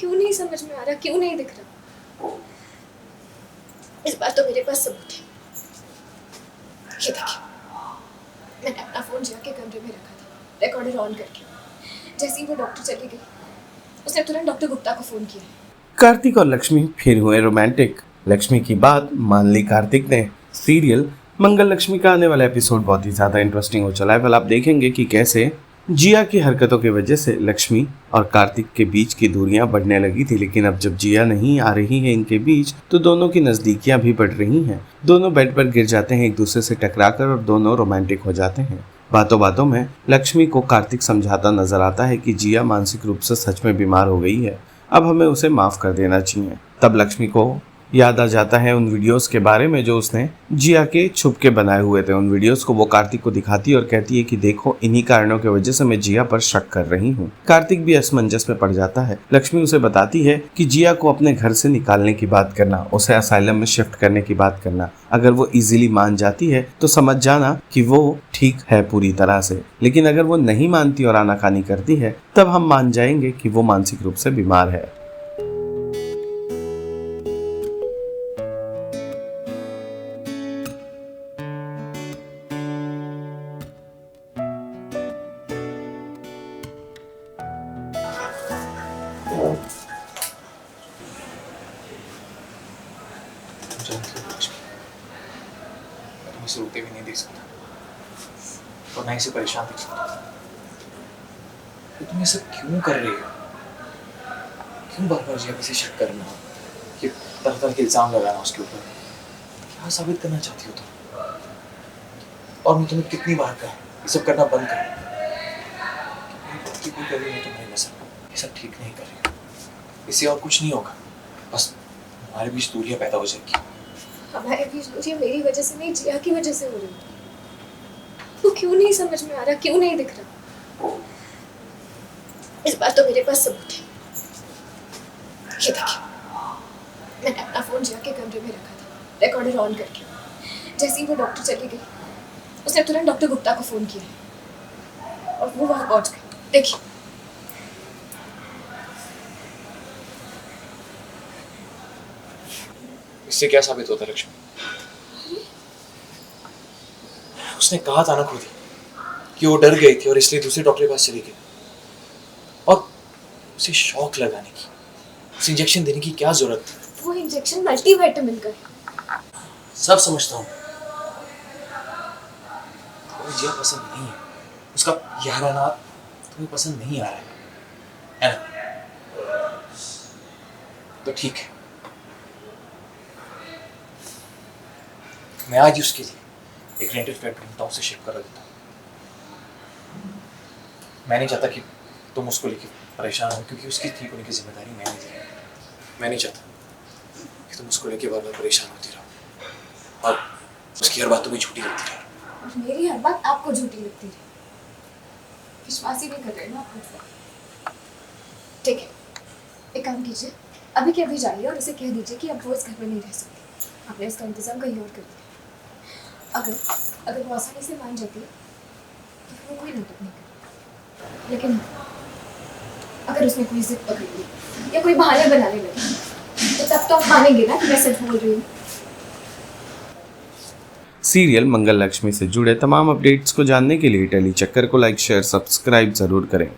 क्यों नहीं समझ में आ रहा, क्यों नहीं दिख रहा? इस बार तो मेरे पास सबूत है। ये देखिए, मैंने अपना फोन जिया के कमरे में रखा था, रिकॉर्डर ऑन करके। जैसे ही वो डॉक्टर चली गई, उसने तुरंत डॉक्टर गुप्ता को फोन किया। कार्तिक और लक्ष्मी फिर हुए रोमांटिक। लक्ष्मी की बात मान ली कार्तिक ने। सीरियल मंगल लक्ष्मी का आने वाला एपिसोड बहुत ही ज्यादा इंटरेस्टिंग हो चला है। आप देखेंगे कि कैसे जिया की हरकतों की वजह से लक्ष्मी और कार्तिक के बीच की दूरियां बढ़ने लगी थी, लेकिन अब जब जिया नहीं आ रही है इनके बीच तो दोनों की नजदीकियां भी बढ़ रही हैं। दोनों बेड पर गिर जाते हैं एक दूसरे से टकराकर और दोनों रोमांटिक हो जाते हैं। बातों बातों में लक्ष्मी को कार्तिक समझाता नजर आता है कि जिया मानसिक रूप से सच में बीमार हो गई है, अब हमें उसे माफ कर देना चाहिए। तब लक्ष्मी को याद आ जाता है उन वीडियोस के बारे में जो उसने जिया के छुप के बनाए हुए थे। उन वीडियोस को वो कार्तिक को दिखाती है और कहती है कि देखो, इन्हीं कारणों की वजह से मैं जिया पर शक कर रही हूँ। कार्तिक भी असमंजस में पड़ जाता है। लक्ष्मी उसे बताती है कि जिया को अपने घर से निकालने की बात करना, उसे असाइलम में शिफ्ट करने की बात करना, अगर वो इजीली मान जाती है तो समझ जाना कि वो ठीक है पूरी तरह से, लेकिन अगर वो नहीं मानती और आनाकानी करती है तब हम मान जाएंगे कि वो मानसिक रूप से बीमार है। मैं इसे रोते भी नहीं देख सकता और ना इसे परेशान देख सकता। तो तुम ये सब क्यों कर रही हो? क्यों बार बार जिया पे शक करना, ये तरह तरह के इल्जाम लगाना उसके ऊपर? क्या साबित करना चाहती हो तुम? और मैं तुम्हें कितनी बार कहा ये सब करना बंद करो। कोई कर रही हो तुम्हारी नजर, ये सब ठीक नहीं कर रही हो। इससे और कुछ नहीं होगा, बस हमारे बीच दूरियां पैदा हो जाएगी। हमारे बीच दूरियां मेरी वजह से नहीं, जिया की वजह से हो रही है। वो क्यों नहीं समझ में आ रहा, क्यों नहीं दिख रहा? इस बार तो मेरे पास सबूत है। ये देखिए, मैंने अपना फोन जिया के कमरे में रखा था, रिकॉर्डर ऑन करके। जैसे ही वो डॉक्टर चली गई, उसने तुरंत डॉक्टर गुप्ता को फोन किया और वो वहां पहुंच गए। देखिए, इससे क्या साबित होता है लक्ष्मी? उसने कहा था ना खुद ही कि वो डर गई थी और इसलिए दूसरे डॉक्टर के पास चली गई। और उसे शॉक लगाने की, उसे इंजेक्शन देने की क्या जरूरत थी? वो इंजेक्शन मल्टीविटामिन का है। सब समझता हूँ, जिया पसंद नहीं है, उसका याराना तुम्हें पसंद नहीं आ रहा है ना? तो ठीक है, मैं आज ही उसके लिए एक रेंटेड फ्लैट ढूंढता हूँ, उसे शिफ्ट करा देता हूँ। मैं नहीं चाहता कि तुम उसको लेके परेशान हो, क्योंकि उसकी ठीक होने की जिम्मेदारी मैंने दी है। मैं नहीं चाहता कि तुम उसको लेके बार बार परेशान होती रहो और उसकी हर बात तुम्हें झूठी लगती रहे। मेरी हर बात आपको झूठी लगती है, विश्वास ही नहीं कर रहे ना आप मुझसे। ठीक है, एक काम कीजिए, अभी के अभी जाइए और उसे कह दीजिए कि अब वो इस घर में नहीं रह सकती। आपने इसका इंतजाम कहीं और कर दिया। अगर वो आसानी से मान जाती है तो फिर वो कोई नाटक नहीं करेगी, लेकिन अगर उसने कोई जिद पकड़ ली या कोई बहाने बनाने लगे तो तब तो आप मानेंगे ना कि मैं सच बोल रही हूँ। सीरियल मंगल लक्ष्मी से जुड़े तमाम अपडेट्स को जानने के लिए टेली चक्कर को लाइक, शेयर, सब्सक्राइब जरूर करें।